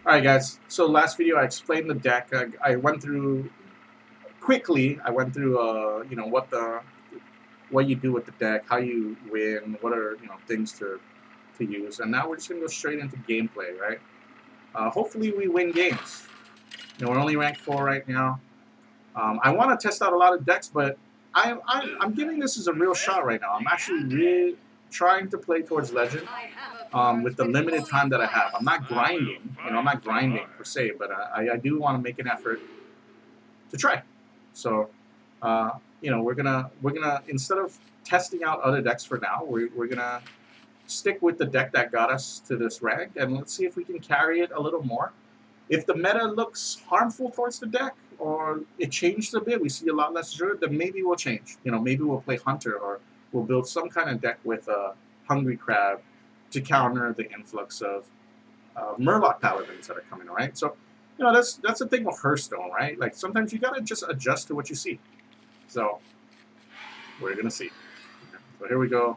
Alright guys, so last video I explained the deck. I went through, quickly, I went through, you know, what you do with the deck, how you win, what are, you know, things to use, and now we're just going to go straight into gameplay, right? Hopefully we win games. You know, we're only ranked 4 right now. I want to test out a lot of decks, but I'm giving this as a real shot right now. I'm actually really trying to play towards Legend with the limited time that I have. I'm not grinding, you know, I'm not grinding per se, but I do want to make an effort to try. So, you know, we're gonna instead of testing out other decks for now, we're gonna stick with the deck that got us to this rank, and let's see if we can carry it a little more. If the meta looks harmful towards the deck, or it changed a bit, we see a lot less Druid, then maybe we'll change. You know, maybe we'll play Hunter, or we'll build some kind of deck with a Hungry Crab to counter the influx of Murloc Paladins that are coming, right? So, you know, that's the thing with Hearthstone, right? Like, sometimes you gotta just adjust to what you see. So, we're gonna see. So here we go.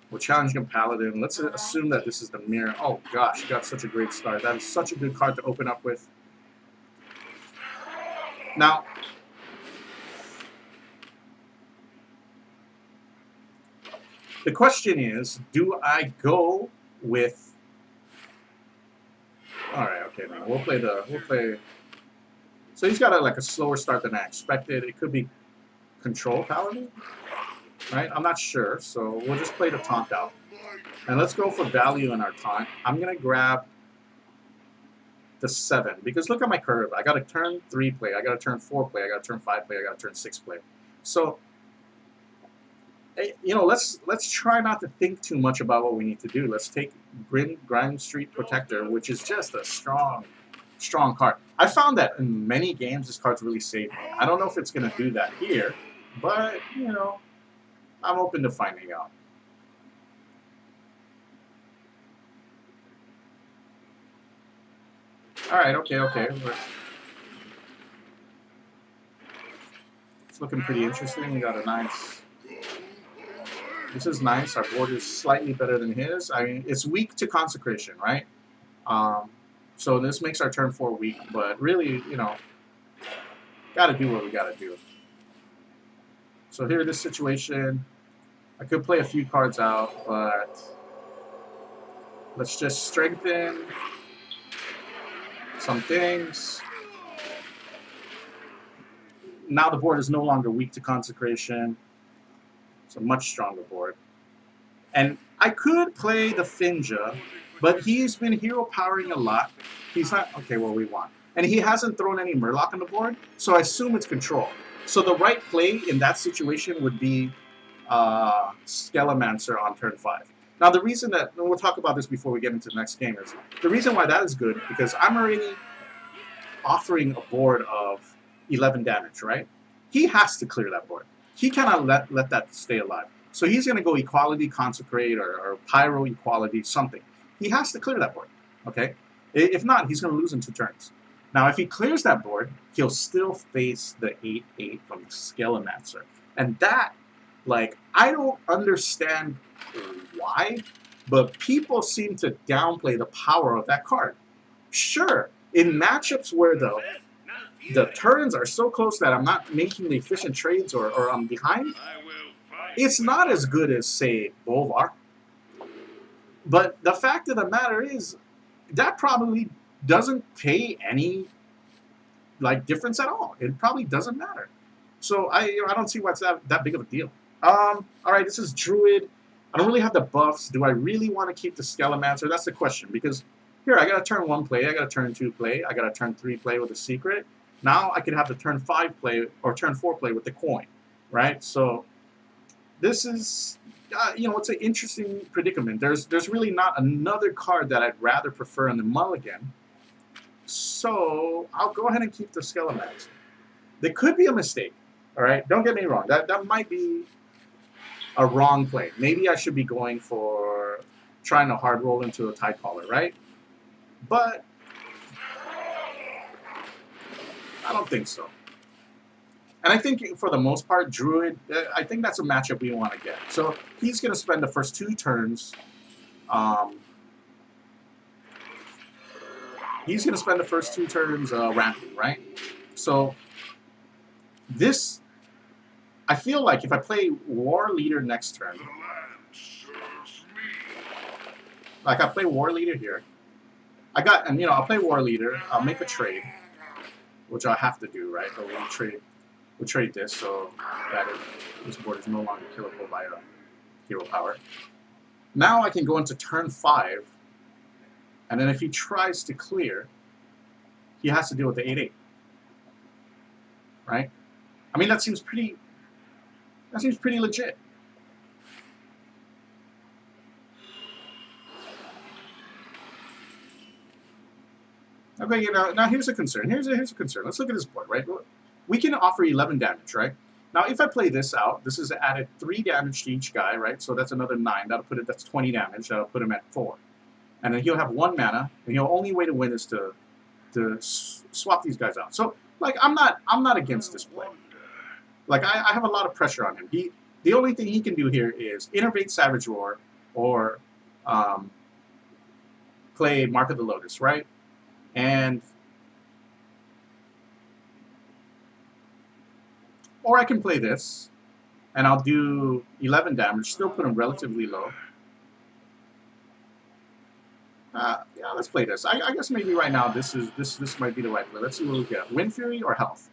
We're challenging a Paladin. Let's assume that this is the mirror. Oh gosh, got such a great start. That is such a good card to open up with. Now, the question is, do I go with... Alright, okay, now we'll play... So he's got like a slower start than I expected. It could be Control Paladin, right? I'm not sure, so we'll just play the taunt out. And let's go for value in our taunt. I'm going to grab the 7, because look at my curve. I got a turn 3 play, I got a turn 4 play, I got a turn 5 play, I got a turn 6 play. So, you know, let's try not to think too much about what we need to do. Let's take Grime Street Protector, which is just a strong card. I found that in many games this card's really saved me. I don't know if it's going to do that here, but, you know, I'm open to finding out. Alright, okay. It's looking pretty interesting. We got a nice... This is nice. Our board is slightly better than his. I mean, it's weak to Consecration, right? So this makes our turn 4 weak, but really, you know, gotta do what we gotta do. So here, this situation, I could play a few cards out, but let's just strengthen some things. Now the board is no longer weak to Consecration. It's a much stronger board. And I could play the Finja, but he's been hero powering a lot. He's not... Okay, well, we won. And he hasn't thrown any Murloc on the board, so I assume it's Control. So the right play in that situation would be Skelemancer on turn 5. Now the reason that... And we'll talk about this before we get into the next game. Is the reason why that is good, because I'm already offering a board of 11 damage, right? He has to clear that board. He cannot let that stay alive. So he's going to go Equality, Consecrate, or Pyro Equality, something. He has to clear that board, okay? If not, he's going to lose in 2 turns. Now, if he clears that board, he'll still face the 8/8 from Skelemancer. And that, like, I don't understand why, but people seem to downplay the power of that card. Sure, in matchups where the turns are so close that I'm not making the efficient trades or I'm behind, it's not as good as, say, Bolvar. But the fact of the matter is, that probably doesn't pay any, like, difference at all. It probably doesn't matter. So I don't see why it's that big of a deal. Alright, this is Druid. I don't really have the buffs. Do I really want to keep the Skelemancer? That's the question. Because here, I got a turn 1 play, I got a turn 2 play, I got a turn 3 play with a secret. Now I could have the turn 5 play or turn 4 play with the coin, right? So this is, you know, it's an interesting predicament. There's really not another card that I'd rather prefer in the mulligan. So I'll go ahead and keep the Skelemancer. There could be a mistake, all right? Don't get me wrong. That might be a wrong play. Maybe I should be going for trying to hard roll into a Tidecaller, right? But I don't think so. And I think for the most part, Druid, I think that's a matchup we want to get. So he's going to spend the first 2 turns he's going to spend the first 2 turns ramping, right? So this, I feel like if I play War Leader next turn, like I play War Leader here, I got, and you know, I'll play War Leader, I'll make a trade, which I'll have to do, right? But we'll trade this so that this board is no longer killable by a hero power. Now I can go into turn 5, and then if he tries to clear, he has to deal with the 8/8, right? I mean, that seems pretty legit. Okay, you know, now here's a concern. Here's a concern. Let's look at this board, right? We can offer 11 damage, right? Now, if I play this out, this is added 3 damage to each guy, right? So that's another 9. That's 20 damage. That'll put him at 4. And then he'll have 1 mana, and the only way to win is to swap these guys out. So, like, I'm not against this play. Like, I have a lot of pressure on him. The only thing he can do here is innervate Savage Roar or play Mark of the Lotus, right? And or I can play this, and I'll do 11 damage, still put him relatively low. Yeah, let's play this. I guess maybe right now this might be the right play. Let's see what we get. Wind Fury or Health?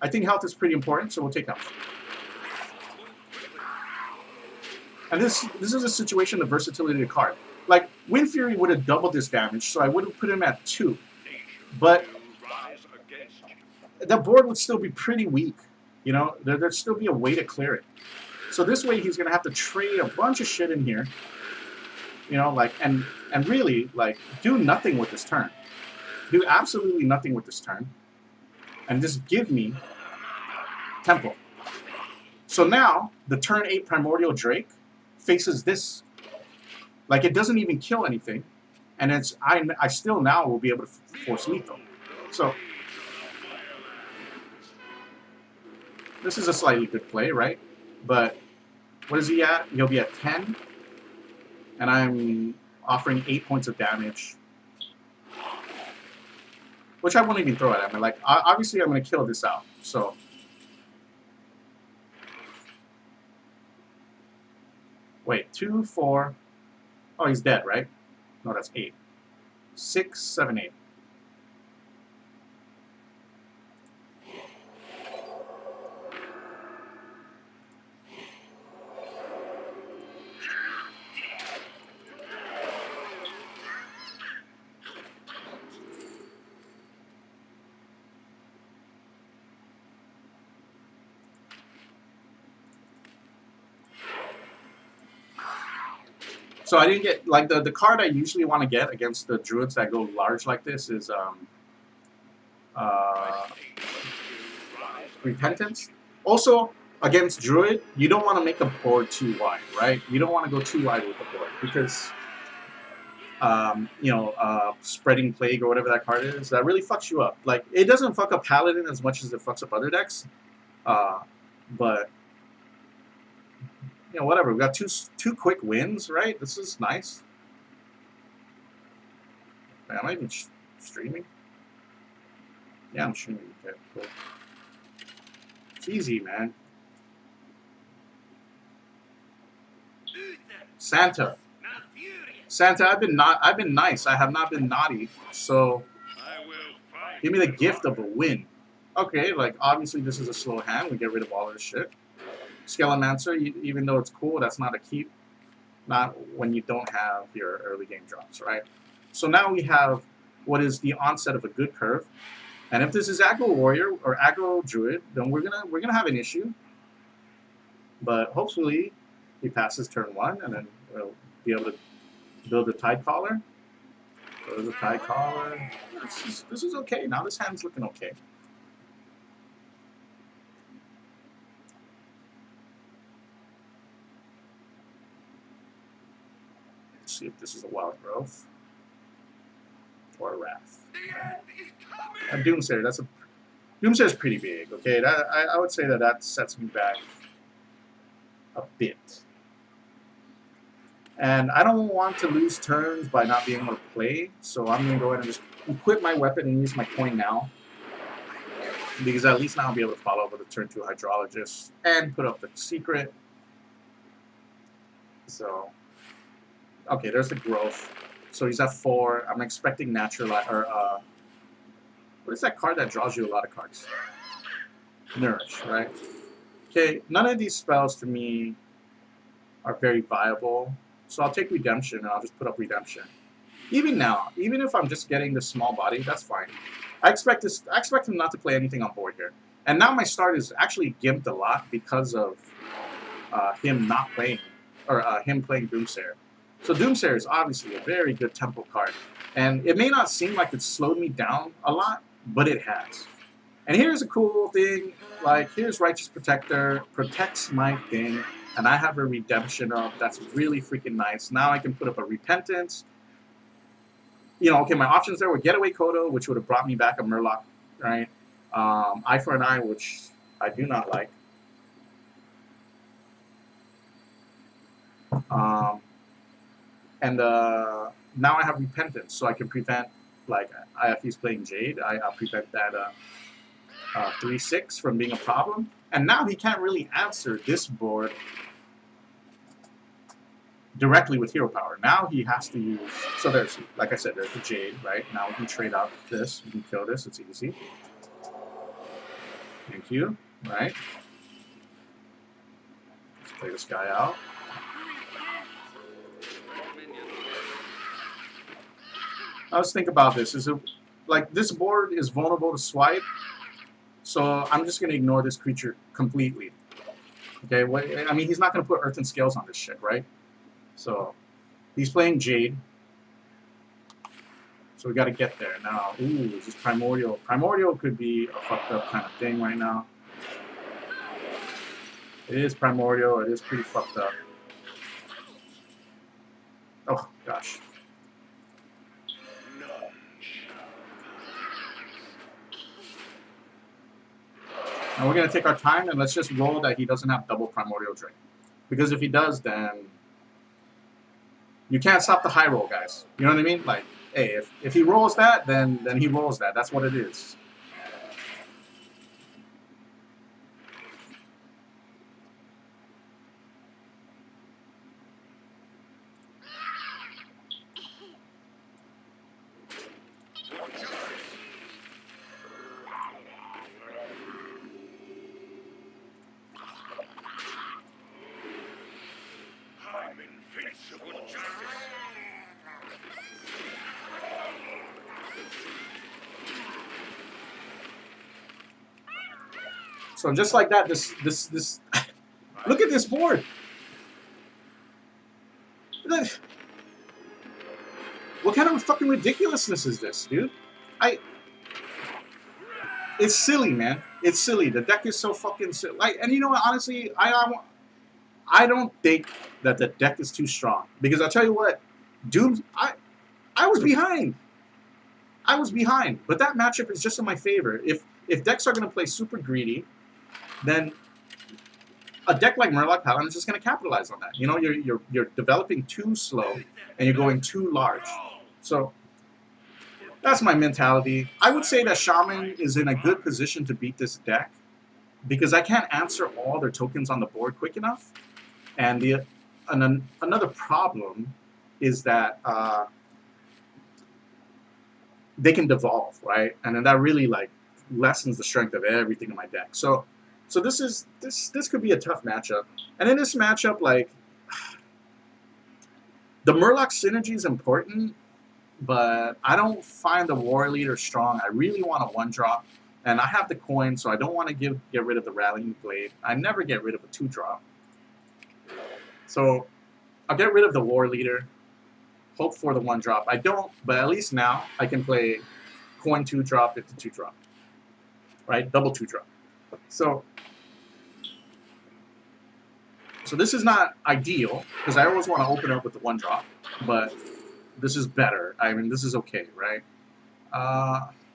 I think Health is pretty important, so we'll take Health. And this is a situation of versatility of the card. Like, Wind Fury would have doubled this damage, so I would have put him at 2. But the board would still be pretty weak. You know, there'd still be a way to clear it. So this way he's going to have to trade a bunch of shit in here. You know, like, and really, like, do nothing with this turn. Do absolutely nothing with this turn. And just give me Temple. So now, the turn 8 Primordial Drake faces this. Like, it doesn't even kill anything. And it's I still now will be able to force lethal. So this is a slightly good play, right? But what is he at? He'll be at 10. And I'm offering 8 points of damage. Which I won't even throw at him. Like, obviously I'm going to kill this out. So wait, 2, 4. Oh, he's dead, right? No, that's 8. 6, 7, 8. So I didn't get, like, the card I usually want to get against the druids that go large like this is Repentance. Also, against druid, you don't want to make the board too wide, right? You don't want to go too wide with the board because, you know, Spreading Plague or whatever that card is, that really fucks you up. Like, it doesn't fuck up Paladin as much as it fucks up other decks, but you know, whatever. We got two quick wins, right? This is nice. Man, am I even streaming? Yeah, I'm streaming. Okay, cool. It's easy, man. Santa, I've been nice. I have not been naughty. So give me the gift of a win. Okay, like obviously this is a slow hand. We get rid of all this shit. Skelemancer, even though it's cool, that's not a keep. Not when you don't have your early game drops, right? So now we have what is the onset of a good curve. And if this is aggro warrior or aggro druid, then we're gonna have an issue. But hopefully he passes turn 1, and then we'll be able to build a Tide Caller. There's a Tide Caller. This is okay. Now this hand's looking okay. See if this is a Wild Growth or a Wrath. A Doomsayer. Doomsayer's pretty big. Okay, I would say that sets me back a bit. And I don't want to lose turns by not being able to play, so I'm going to go ahead and just equip my weapon and use my coin now. Because at least now I'll be able to follow up with a turn 2 Hydrologist and put up the secret. So, okay, there's the growth. So he's at 4. I'm expecting natural, or what is that card that draws you a lot of cards? Nourish, right? Okay, none of these spells to me are very viable. So I'll take Redemption and I'll just put up Redemption. Even now, even if I'm just getting this small body, that's fine. I expect him not to play anything on board here. And now my start is actually gimped a lot because of him not playing, or him playing Doomsayer. So Doomsayer is obviously a very good tempo card. And it may not seem like it's slowed me down a lot, but it has. And here's a cool thing, like here's Righteous Protector, protects my thing, and I have a Redemption up. That's really freaking nice. Now I can put up a Repentance. You know, okay, my options there were Getaway Kodo, which would have brought me back a Murloc, right? Eye for an Eye, which I do not like. Now I have Repentance, so I can prevent, like, if he's playing Jade, I'll prevent that 3/6 from being a problem. And now he can't really answer this board directly with hero power. Now he has to use, so there's, like I said, there's the Jade, right? Now we can trade out this, we can kill this, it's easy. Thank you, right? Let's play this guy out. Now let's think about this. Is it, like, this board is vulnerable to swipe, so I'm just going to ignore this creature completely. Okay, I mean, he's not going to put Earth and Scales on this shit, right? So, he's playing Jade. So we got to get there. Now, ooh, is this Primordial? Primordial could be a fucked up kind of thing right now. It is Primordial. It is pretty fucked up. Oh, gosh. Now we're going to take our time and let's just roll that he doesn't have double Primordial Drain. Because if he does, then you can't stop the high roll, guys. You know what I mean? Like, hey, if he rolls that, then he rolls that. That's what it is. So just like that, this look at this board. What kind of fucking ridiculousness is this, dude? It's silly, man. It's silly. The deck is so fucking silly. Like, and you know what? Honestly, I don't think that the deck is too strong, because I'll tell you what, Doom. I was behind. I was behind, but that matchup is just in my favor. If decks are going to play super greedy, then a deck like Murloc Paladin is just going to capitalize on that. You know, you're developing too slow and you're going too large. So that's my mentality. I would say that Shaman is in a good position to beat this deck because I can't answer all their tokens on the board quick enough. And another problem is that they can devolve, right? And then that really like lessens the strength of everything in my deck. So this could be a tough matchup. And in this matchup, like, the Murloc synergy is important, but I don't find the War Leader strong. I really want a 1-drop, and I have the coin, so I don't want to get rid of the Rallying Blade. I never get rid of a 2-drop. So I'll get rid of the War Leader, hope for the 1-drop. I don't, but at least now I can play coin 2-drop into 2-drop, right? Double 2-drop. So this is not ideal, because I always want to open up with the 1-drop, but this is better. I mean, this is okay, right?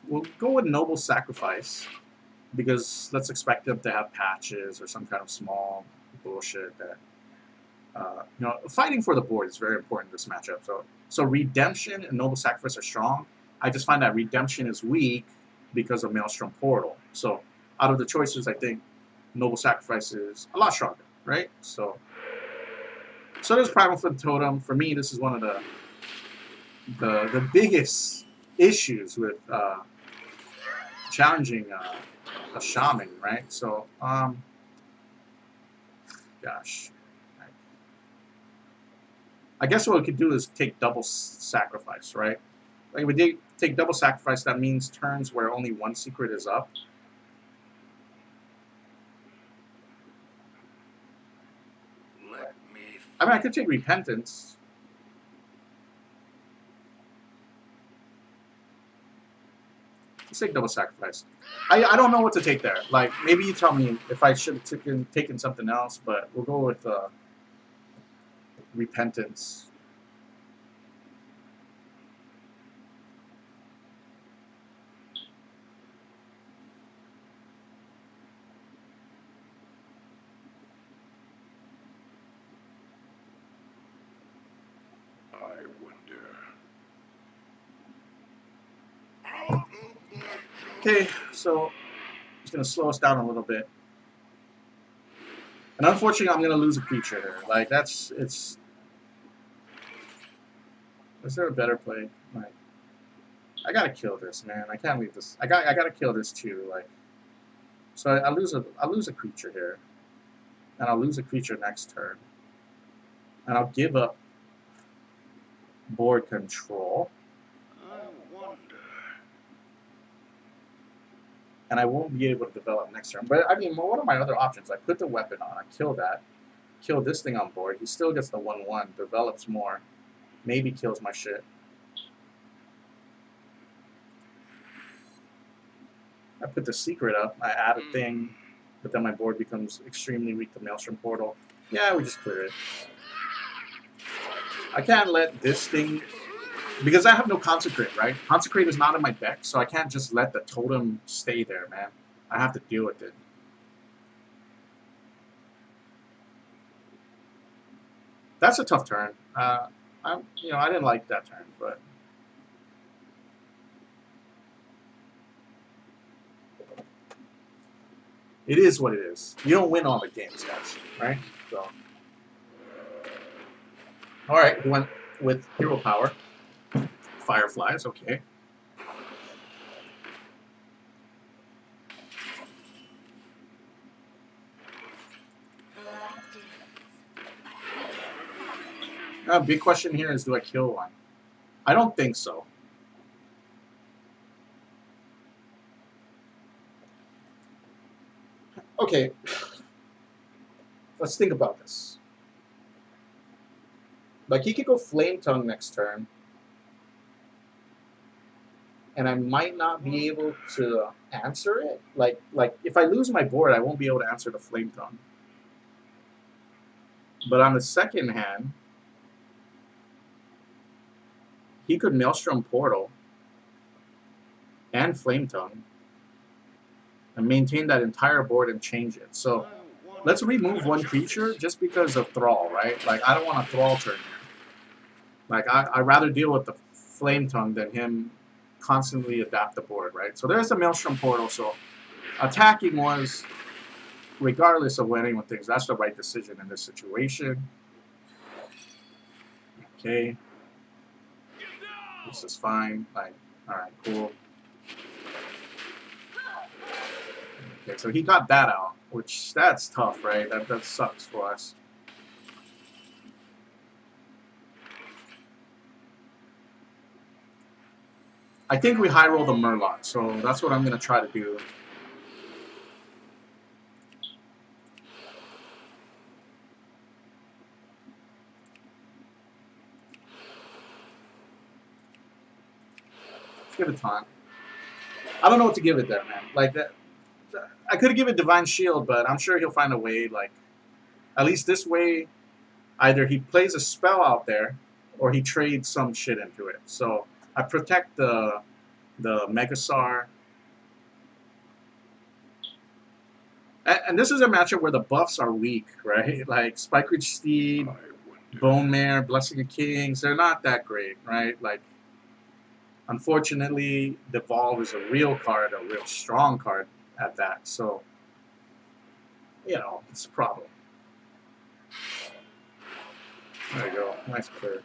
We'll go with Noble Sacrifice, because let's expect them to have patches or some kind of small bullshit that You know, fighting for the board is very important in this matchup. So Redemption and Noble Sacrifice are strong. I just find that Redemption is weak because of Maelstrom Portal. So out of the choices, I think Noble Sacrifice is a lot stronger, right? So there's Primal Flip Totem. For me, this is one of the biggest issues with challenging a shaman, right? So gosh. I guess what we could do is take double sacrifice, right? Like if we take double sacrifice, that means turns where only one secret is up. I mean, I could take repentance. Let's take double sacrifice. I don't know what to take there. Like maybe you tell me if I should have taken something else, but we'll go with repentance. Okay, so it's going to slow us down a little bit. And unfortunately, I'm going to lose a creature here. Like, it's... Is there a better play? Like, I got to kill this, man. I can't leave this. I got to kill this too. Like, so I lose a creature here. And I'll lose a creature next turn. And I'll give up board control. And I won't be able to develop next turn. But, I mean, what are my other options? I put the weapon on, I kill that, kill this thing on board. He still gets the 1/1, develops more, maybe kills my shit. I put the secret up, I add a thing, but then my board becomes extremely weak to Maelstrom Portal. Yeah, we just clear it. I can't let this thing... Because I have no Consecrate, right? Consecrate is not in my deck, so I can't just let the totem stay there, man. I have to deal with it. That's a tough turn. I didn't like that turn, but... It is what it is. You don't win all the games, guys, right? So... Alright, we went with Hero Power. Fireflies, okay. Big question here is, do I kill one? I don't think so. Okay. Let's think about this. Like, he could go Flame Tongue next turn. And I might not be able to answer it. Like if I lose my board, I won't be able to answer the Flame Tongue. But on the second hand, he could Maelstrom Portal and Flame Tongue and maintain that entire board and change it. So let's remove one creature just because of Thrall, right? Like, I don't want a Thrall turn here. Like, I'd rather deal with the Flame Tongue than him constantly adapt the board, right? So there's the Maelstrom Portal. So attacking was, regardless of what anyone thinks, that's the right decision in this situation. Okay. This is fine. Like, alright, cool. Okay, so he got that out, which, that's tough, right? That sucks for us. I think we high roll the Murloc, so that's what I'm going to try to do. Let's give it time. I don't know what to give it there, man. Like, that, I could have given Divine Shield, but I'm sure he'll find a way. Like, at least this way, either he plays a spell out there, or he trades some shit into it. So I protect the Megasar. And this is a matchup where the buffs are weak, right? Like Spike Ridge Steed, Bone Mare, Blessing of Kings, they're not that great, right? Like, unfortunately, Devolve is a real card, a real strong card at that. So, you know, it's a problem. There you go. Nice clear.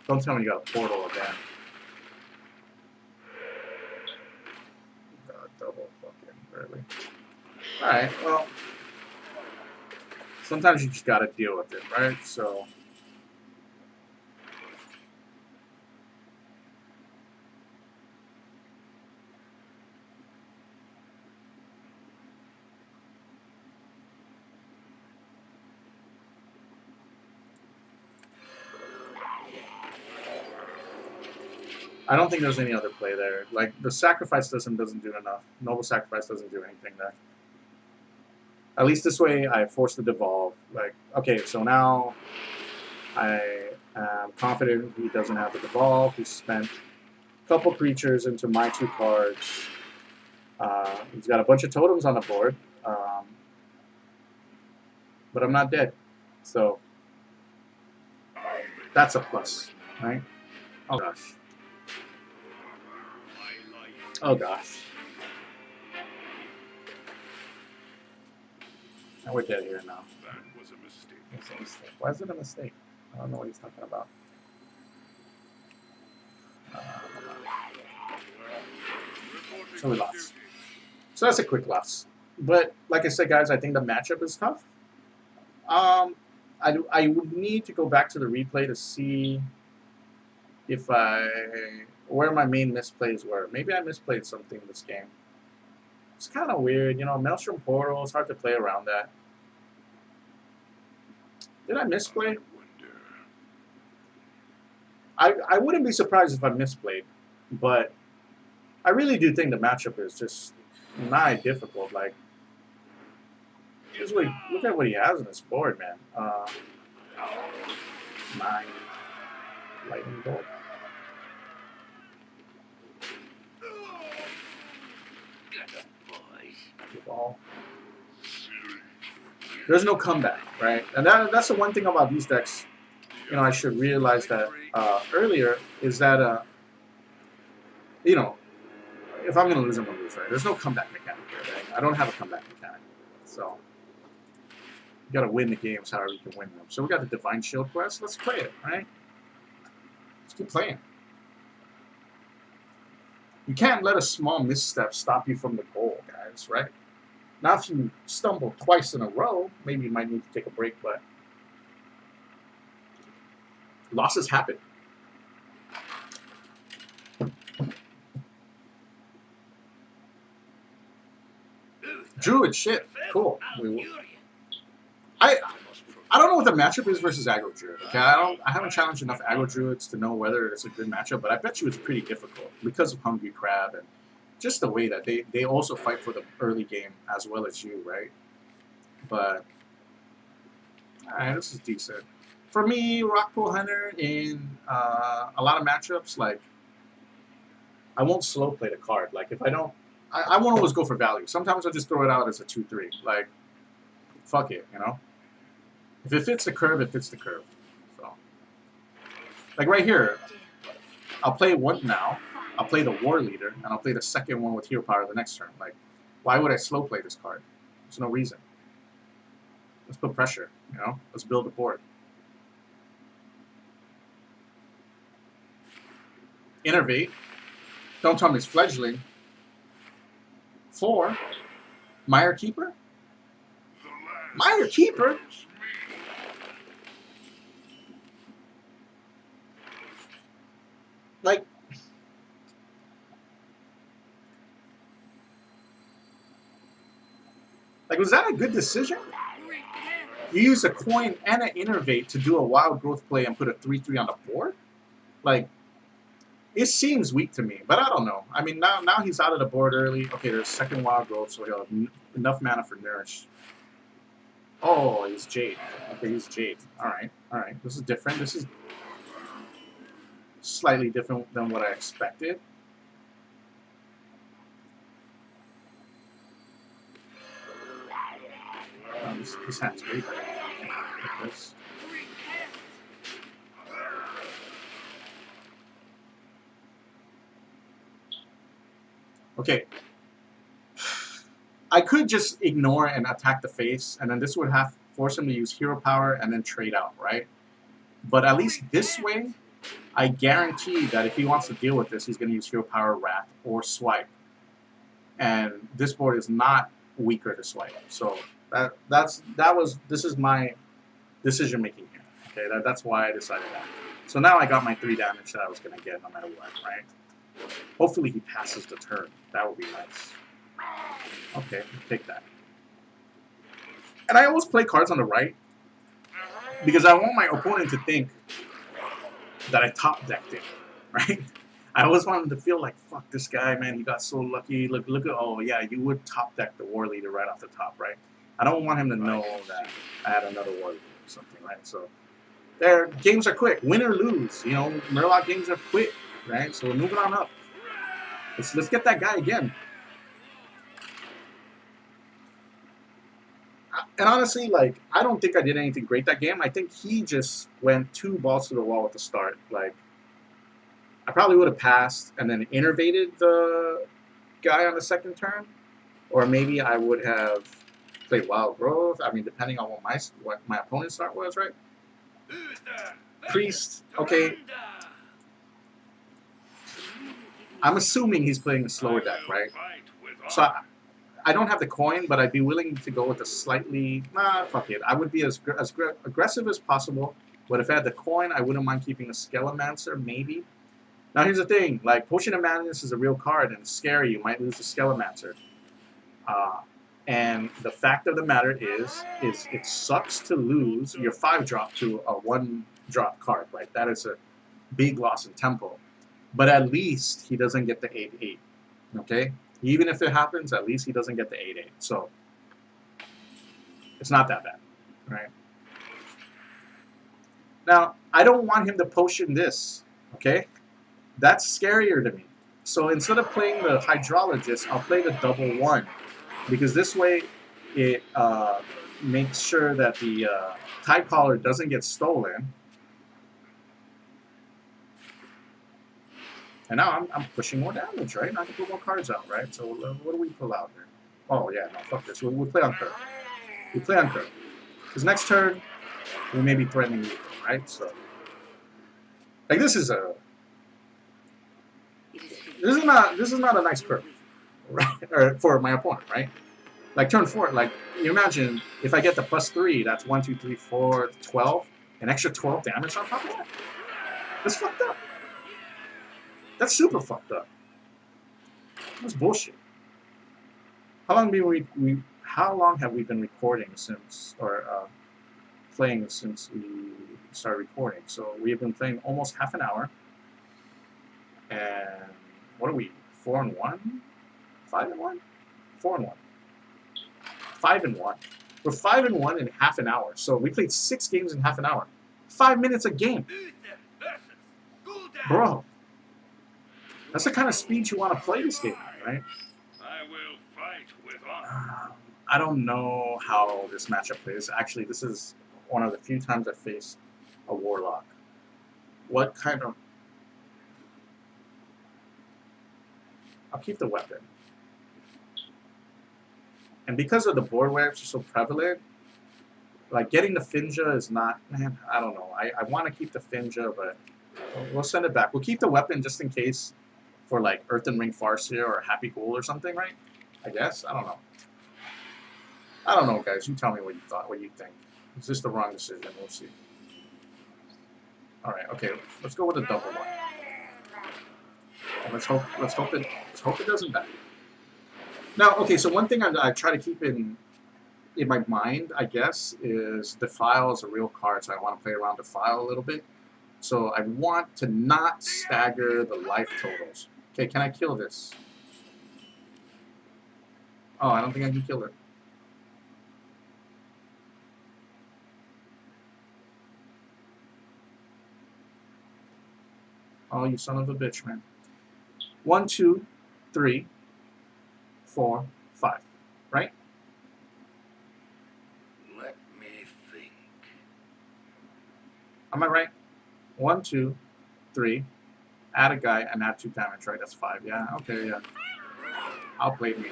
Don't tell me you got a portal again. Double fucking, really. Alright, well, sometimes you just gotta deal with it, right? So, I don't think there's any other play there. Like, the sacrifice doesn't do enough. Noble sacrifice doesn't do anything there. At least this way, I force the devolve. Like, okay, so now I am confident he doesn't have the devolve. He spent a couple creatures into my 2 cards. He's got a bunch of totems on the board. But I'm not dead. So, that's a plus, right? Oh, gosh. Oh, gosh. Now we're dead here now. That was a mistake. It's a mistake. Why is it a mistake? I don't know what he's talking about. So we lost. So that's a quick loss. But like I said, guys, I think the matchup is tough. I would need to go back to the replay to see if where my main misplays were. Maybe I misplayed something in this game. It's kind of weird, you know. Maelstrom Portal, it's hard to play around that. Did I misplay? I wouldn't be surprised if I misplayed, but I really do think the matchup is just nigh difficult. Like, look at what he has on this board, man. 9 lightning bolt. Ball. There's no comeback, right? And that's the one thing about these decks. You know, I should realize that earlier is that you know, if I'm gonna lose, I'm gonna lose, right? There's no comeback mechanic here, right? I don't have a comeback mechanic, so you gotta win the games however you can win them. So we got the Divine Shield quest. Let's play it, right? Let's keep playing. You can't let a small misstep stop you from the goal, guys, right? Now, if you stumble twice in a row, maybe you might need to take a break, but losses happen. Druid, shit, cool. I don't know what the matchup is versus aggro druid. Okay, I haven't challenged enough aggro druids to know whether it's a good matchup, but I bet you it's pretty difficult because of Hungry Crab and just the way that they also fight for the early game as well as you, right? But alright, this is decent. For me, Rockpool Hunter in a lot of matchups, like, I won't slow play the card. Like, if I don't, I won't always go for value. Sometimes I'll just throw it out as a 2/3. Like, fuck it, you know? If it fits the curve, it fits the curve. So, like right here, I'll play one now. I'll play the War Leader, and I'll play the second one with Hero Power the next turn. Like, why would I slow play this card? There's no reason. Let's put pressure, you know? Let's build a board. Innervate. Don't tell me it's Fledgling. 4. Mire Keeper? Mire Keeper? Like, was that a good decision? You use a coin and an Innervate to do a wild growth play and put a 3/3 on the board? Like, it seems weak to me, but I don't know. I mean, now he's out of the board early. Okay, there's second wild growth, so he'll have enough mana for Nourish. Oh, he's Jade. Okay, he's Jade. Alright, alright. This is different. This is slightly different than what I expected. This hand's way better. Like this. Okay. I could just ignore and attack the face, and then this would have force him to use hero power and then trade out, right? But at least this way, I guarantee that if he wants to deal with this, he's going to use hero power, wrath, or swipe. And this board is not weaker to swipe. So this is my decision making here. Okay, that's why I decided that. So now I got my 3 damage that I was going to get no matter what, right? Hopefully he passes the turn. That would be nice. Okay, take that. And I always play cards on the right because I want my opponent to think that I top decked it, right? I always want him to feel like, fuck this guy, man, he got so lucky. Look at, oh yeah, you would top deck the war leader right off the top, right? I don't want him to know that I had another war leader or something, right? So their games are quick, win or lose. You know, MURLOC games are quick, right? So we're moving on up. Let's get that guy again. And honestly, like, I don't think I did anything great that game. I think he just went 2 balls to the wall at the start. Like, I probably would have passed and then innervated the guy on the second turn. Or maybe I would have played Wild Growth. I mean, depending on what my opponent's start was, right? Priest, okay. I'm assuming he's playing a slower deck, right? So I don't have the coin, but I'd be willing to go with a slightly... Nah, fuck it. I would be as aggressive as possible. But if I had the coin, I wouldn't mind keeping a Skelemancer, maybe. Now, here's the thing. Like, Potion of Madness is a real card, and it's scary. You might lose the Skelemancer. And the fact of the matter is it sucks to lose your 5-drop to a 1-drop card, right? That is a big loss in tempo. But at least he doesn't get the 8/8, okay? Even if it happens, at least he doesn't get the 8/8. So it's not that bad, right? Now, I don't want him to potion this, okay? That's scarier to me. So instead of playing the Hydrologist, I'll play the double 1. Because this way, it makes sure that the Tide Caller doesn't get stolen. And now I'm pushing more damage, right? I can put more cards out, right? So what do we pull out here? Oh, yeah, no, fuck this. We'll play on curve. We play on curve. Because next turn, we may be threatening lethal, right? So, like, this is not a nice curve, right? Or for my opponent, right? Like, turn 4, like, you imagine if I get the +3, that's 1, 2, 3, 4, 12, an extra 12 damage on top of that? That's fucked up. That's super fucked up. That's bullshit. How long have we been recording since, or playing since we started recording? So we have been playing almost half an hour. And what are we? 4-1? 5-1? 4-1. 5-1. We're 5-1 in half an hour. So we played 6 games in half an hour. 5 minutes a game. Bro. That's the kind of speed you want to play this game, right? I will fight with honor. I don't know how this matchup plays. Actually, this is one of the few times I faced a Warlock. What kind of... I'll keep the weapon. And because of the board waves are so prevalent, like, getting the Finja is not... Man, I don't know. I want to keep the Finja, but we'll send it back. We'll keep the weapon just in case for, like, Earthen Ring Farseer or Happy Ghoul or something, right? I guess? I don't know. I don't know, guys. You tell me what you thought, what you think. Is this the wrong decision? We'll see. Alright, okay. Let's go with a double 1. And let's hope it doesn't die. Now, okay, so one thing I try to keep in my mind, I guess, is Defile is a real card, so I want to play around Defile a little bit. So I want to not stagger the life totals. Okay, can I kill this? Oh, I don't think I can kill it. Oh, you son of a bitch, man. 1, 2, 3, 4, 5. Right? Am I right? 1, 2, 3. Add a guy and add 2 damage, right? That's 5. Yeah, okay, yeah. Outplayed me.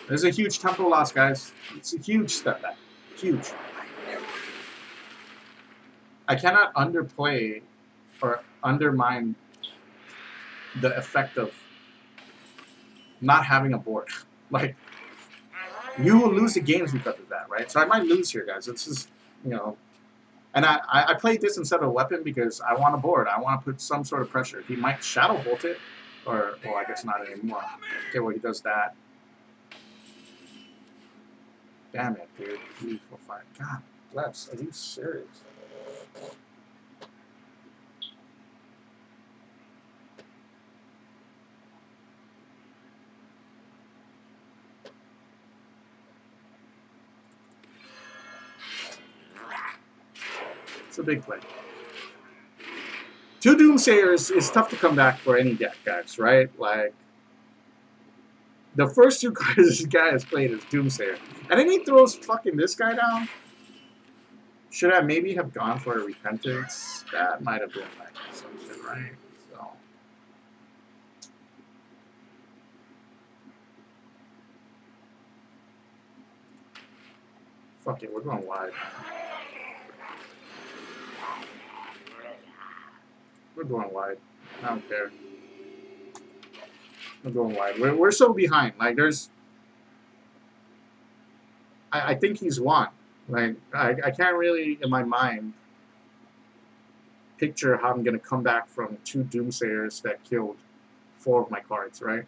There's a huge tempo loss, guys. It's a huge step back. Huge. I cannot underplay or undermine the effect of not having a board. Like, you will lose the games because of that, right? So I might lose here, guys. It's just, you know. And I played this instead of a weapon because I want a board. I want to put some sort of pressure. He might Shadow Bolt it. Or, well, I guess not anymore. Okay, well, he does that. Damn it, dude. 3, 4, 5. God bless. Are you serious? It's a big play. 2 Doomsayers is tough to come back for any deck, guys, right? Like, the first 2 cards this guy has played is Doomsayer. And then he throws fucking this guy down. Should I maybe have gone for a Repentance? That might have been like something, right? So. Fuck it, we're going wide. We're going wide. I don't care. We're going wide. We're so behind. Like, there's... I think he's won. Like, I can't really, in my mind, picture how I'm going to come back from 2 Doomsayers that killed 4 of my cards, right?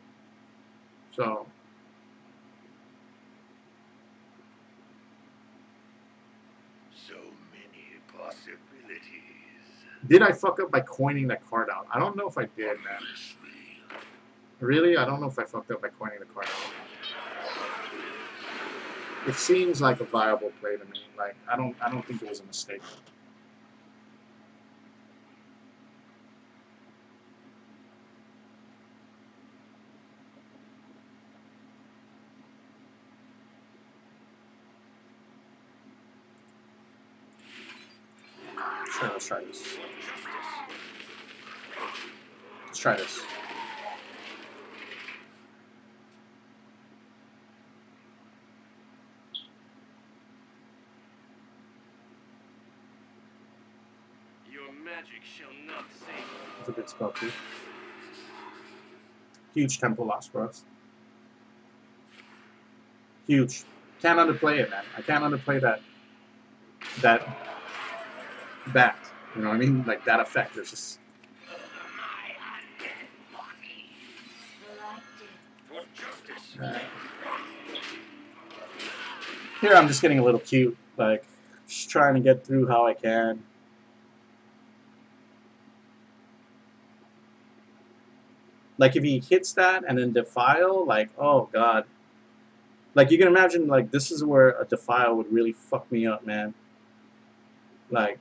So... So many possibilities. Did I fuck up by coining that card out? I don't know if I did, man. Really? I don't know if I fucked up by coining the card out. It seems like a viable play to me. Like, I don't think it was a mistake. Sure, let's try this. Let's try this. Your magic shall not save. It's a good spell, too. Huge tempo loss for us. Huge. Can't underplay it, man. I can't underplay that. You know what I mean? Like, that effect is just... For justice. Here I'm just getting a little cute. Like, just trying to get through how I can. Like, if he hits that and then Defile, like, oh, God. Like, you can imagine, like, this is where a Defile would really fuck me up, man. Like,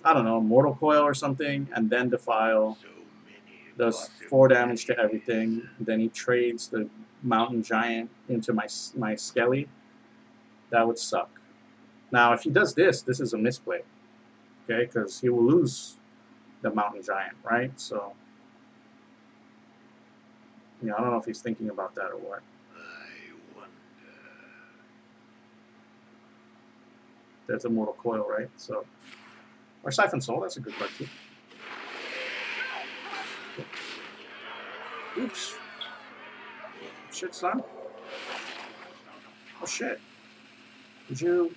I don't know, Mortal Coil or something, and then Defile. Does 4 damage to everything. Then he trades the Mountain Giant into my Skelly. That would suck. Now, if he does this, this is a misplay. Okay, because he will lose the Mountain Giant, right? So... yeah, I don't know if he's thinking about that or what. I wonder. There's a Mortal Coil, right? So, or Siphon Soul, that's a good card too. Oops. Shit, son. Oh shit. Did you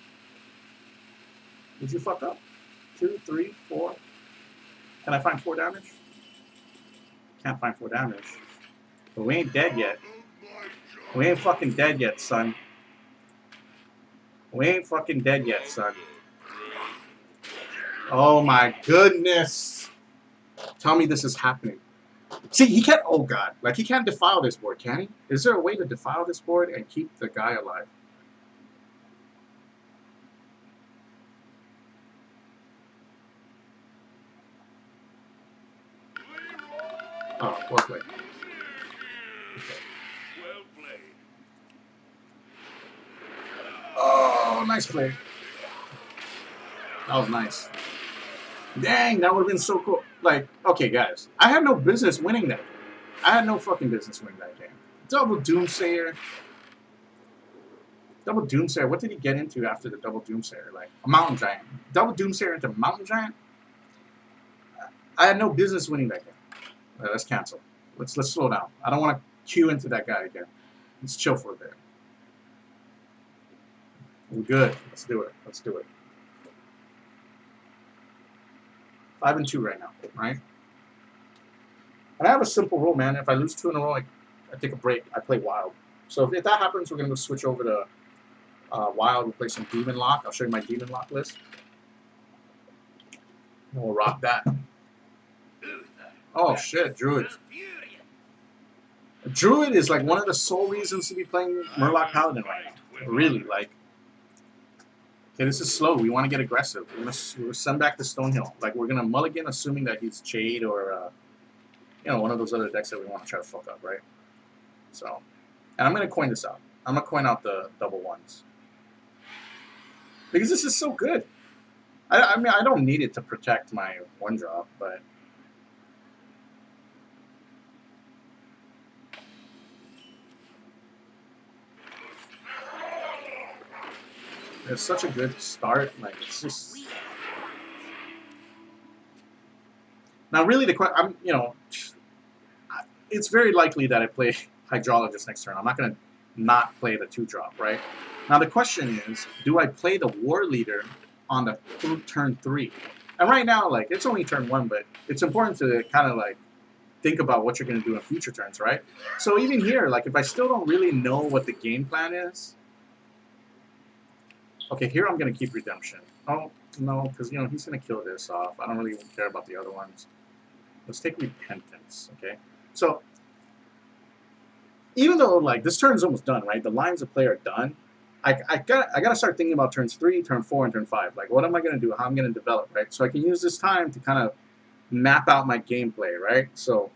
fuck up? 2, 3, 4. Can I find 4 damage? Can't find 4 damage. But we ain't dead yet. We ain't fucking dead yet, son. We ain't fucking dead yet, son. Oh my goodness. Tell me this is happening. See, he can't... oh god. Like, he can't defile this board, can he? Is there a way to defile this board and keep the guy alive? Oh, well played. Well played. Oh, nice play. That was nice. Dang, that would have been so cool. Like, okay, guys, I had no business winning that game. I had no fucking business winning that game. Double Doomsayer. Double Doomsayer. What did he get into after the Double Doomsayer? Like, a Mountain Giant. Double Doomsayer into Mountain Giant? I had no business winning that game. Right, let's cancel. Let's slow down. I don't want to queue into that guy again. Let's chill for a bit. We're good. Let's do it. Let's do it. 5-2 right now, right? And I have a simple rule, man. If I lose 2 in a row, I take a break. I play Wild. So if that happens, we're going to go switch over to Wild. We'll play some Demon Lock. I'll show you my Demon Lock list. And we'll rock that. Oh, shit, Druid. Druid is like one of the sole reasons to be playing Murloc Paladin right now. Really, like. Okay, this is slow. We want to get aggressive. We're going to send back the Stonehill. Like, we're going to mulligan, assuming that he's Jade or, you know, one of those other decks that we want to try to fuck up, right? So, and I'm going to coin this out. I'm going to coin out the double ones. Because this is so good. I mean, I don't need it to protect my 1-drop, but... It's such a good start. Like, it's just... Now, really, you know, it's very likely that I play Hydrologist next turn. I'm not going to not play the 2-drop, right? Now, the question is, do I play the War Leader on the turn 3? And right now, like, it's only turn 1, but it's important to kind of, like, think about what you're going to do in future turns, right? So even here, like, if I still don't really know what the game plan is... Okay, here I'm going to keep Redemption. Oh, no, because, you know, he's going to kill this off. I don't really care about the other ones. Let's take Repentance, okay? So, even though, like, this turn's almost done, right? The lines of play are done. I gotta start thinking about turns 3, turn 4, and turn 5. Like, what am I going to do? How I'm going to develop, right? So I can use this time to kind of map out my gameplay, right? So,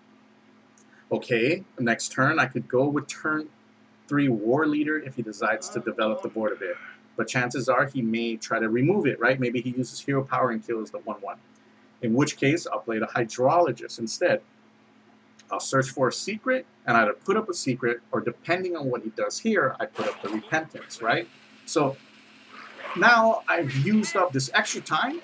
okay, next turn, I could go with turn 3 War Leader if he decides to develop the board a bit. But chances are he may try to remove it, right? Maybe he uses Hero Power and kills the 1/1. In which case, I'll play the Hydrologist instead. I'll search for a secret, and either put up a secret, or depending on what he does here, I put up the Repentance, right? So now I've used up this extra time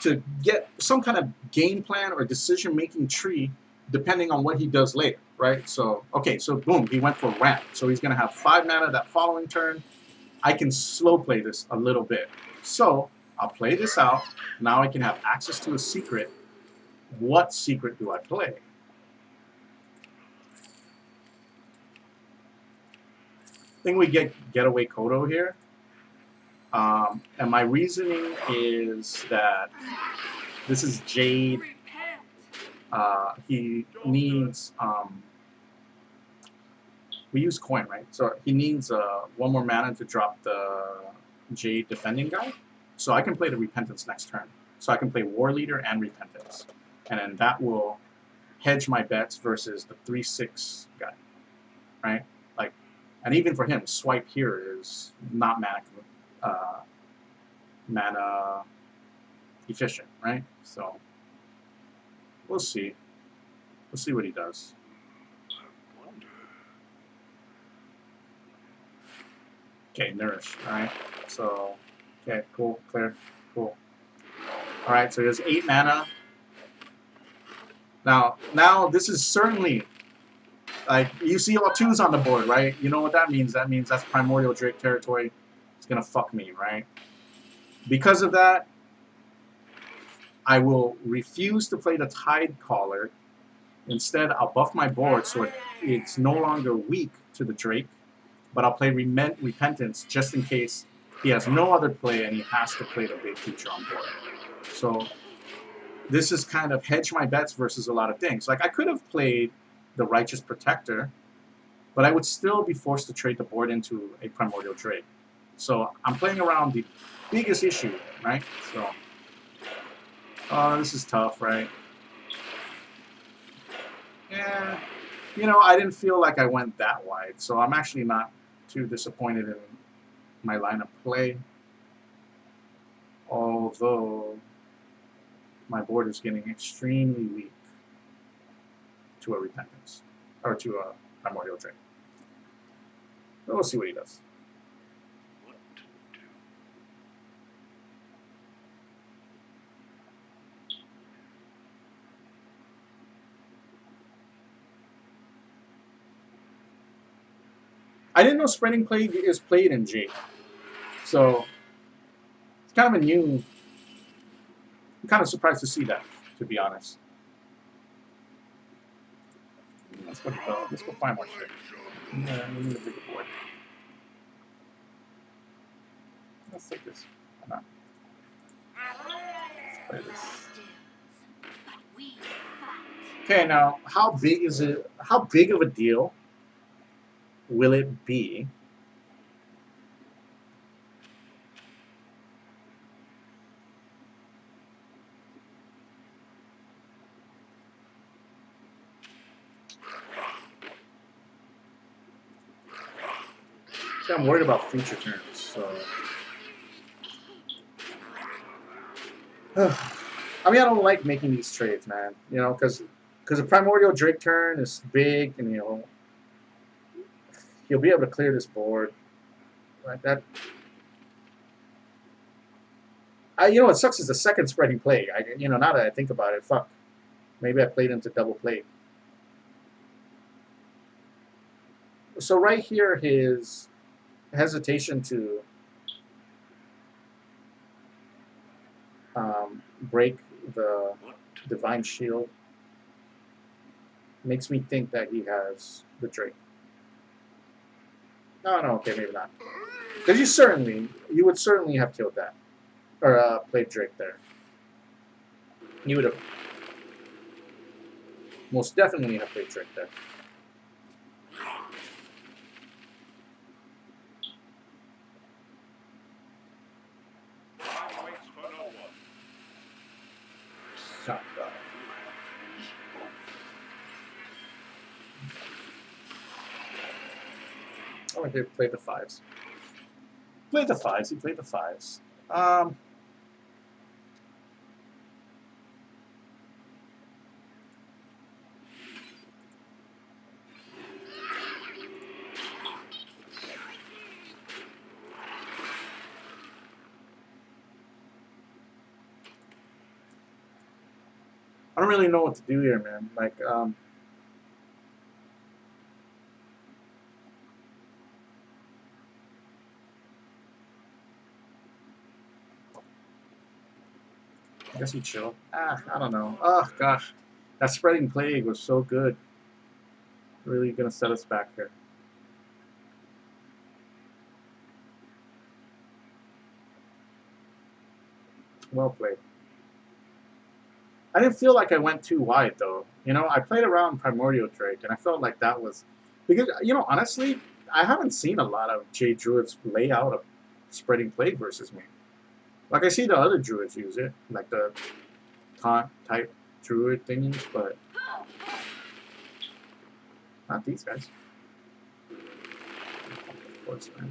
to get some kind of game plan or decision-making tree depending on what he does later, right? So, okay, so boom, he went for Ramp. So he's going to have 5 mana that following turn. I can slow play this a little bit. So I'll play this out. Now I can have access to a secret. What secret do I play? I think we get Getaway Kodo here. And my reasoning is that this is Jade. He needs... we use coin, right? So he needs 1 more mana to drop the Jade defending guy. So I can play the Repentance next turn. So I can play War Leader and Repentance. And then that will hedge my bets versus the 3/6 guy, right? Like, and even for him, swipe here is not mana efficient, right? So we'll see. We'll see what he does. Okay, Nourish. Alright, so, okay, cool, clear, cool. Alright, so he has 8 mana. Now this is certainly, like, you see all 2s on the board, right? You know what that means? That means that's Primordial Drake territory. It's gonna fuck me, right? Because of that, I will refuse to play the Tide Caller. Instead, I'll buff my board so it's no longer weak to the Drake. But I'll play Repentance just in case he has no other play and he has to play the big feature on board. So this is kind of hedge my bets versus a lot of things. Like, I could have played the Righteous Protector, but I would still be forced to trade the board into a Primordial Drake. So I'm playing around the biggest issue, right? So this is tough, right? Yeah, you know, I didn't feel like I went that wide, so I'm actually not too disappointed in my line of play. Although, my board is getting extremely weak to a Repentance. Or to a Primordial Drake. But we'll see what he does. What to do? I didn't know Spreading Plague is played in Jake. So, it's kind of a new... I'm kind of surprised to see that, to be honest. Let's go find more shit. Yeah, we need a bigger board. Let's take this. Why not? Let's play this. Okay, now, how big is it? How big of a deal will it be See, I'm worried about future turns, so... I mean, I don't like making these trades, man. You know, because a Primordial Drake turn is big, and, you know, he'll be able to clear this board. Like that. You know, what sucks is the second Spreading Plague. You know, now that I think about it, fuck. Maybe I played into double plague. So right here, his hesitation to break the Divine Shield makes me think that he has the Drake. No, okay, maybe not. Because you would certainly have killed that. Or played Drake there. You would have most definitely have played Drake there. Shot God. Oh, I did play the fives. Played the fives. He played the fives. I don't really know what to do here, man. Like, I guess he'd chill. I don't know. Oh, gosh. That Spreading Plague was so good. Really gonna set us back here. Well played. I didn't feel like I went too wide, though. You know, I played around Primordial Drake, and I felt like that was... Because, you know, honestly, I haven't seen a lot of J Druids lay out a Spreading Plague versus me. Like, I see the other Druids use it, like the taunt-type Druid thingies, but... not these guys. Of course, man.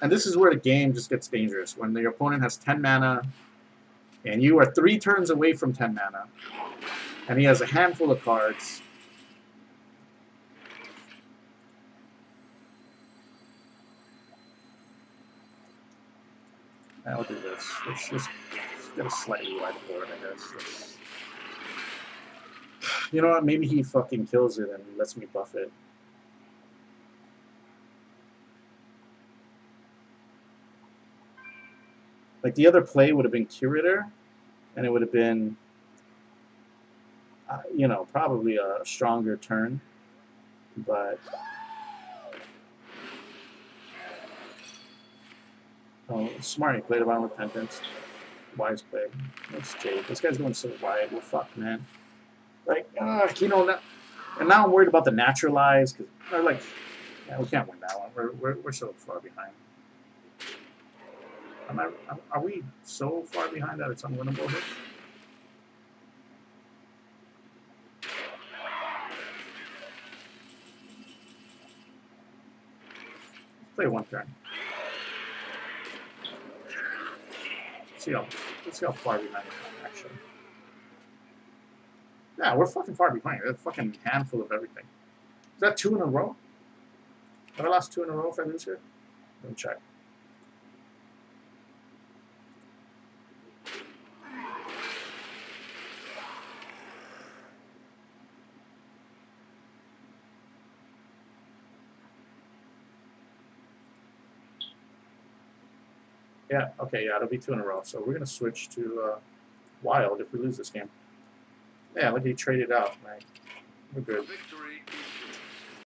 And this is where the game just gets dangerous. When your opponent has 10 mana, and you are 3 turns away from 10 mana, and he has a handful of cards. I'll do this. Let's just get a slightly wide board, I guess. You know what? Maybe he fucking kills it and lets me buff it. Like, the other play would have been Curator, and it would have been, you know, probably a stronger turn, but... Oh, smart, he played around with Repentance. Wise play. That's Jade. This guy's going so wide. Well, fuck, man. Like, you know, and now I'm worried about the Naturalize, because I'm like, yeah, we can't win that one. We're so far behind. Are we so far behind that it's unwinnable here? Play one turn. Let's see how far behind we are, actually. Yeah, we're fucking far behind. There's a fucking handful of everything. Is that 2 in a row? Have I lost 2 in a row if I lose here? Let me check. Yeah, okay, yeah, it'll be 2 in a row. So we're going to switch to Wild if we lose this game. Yeah, look, he traded out, right? We're good. Victory is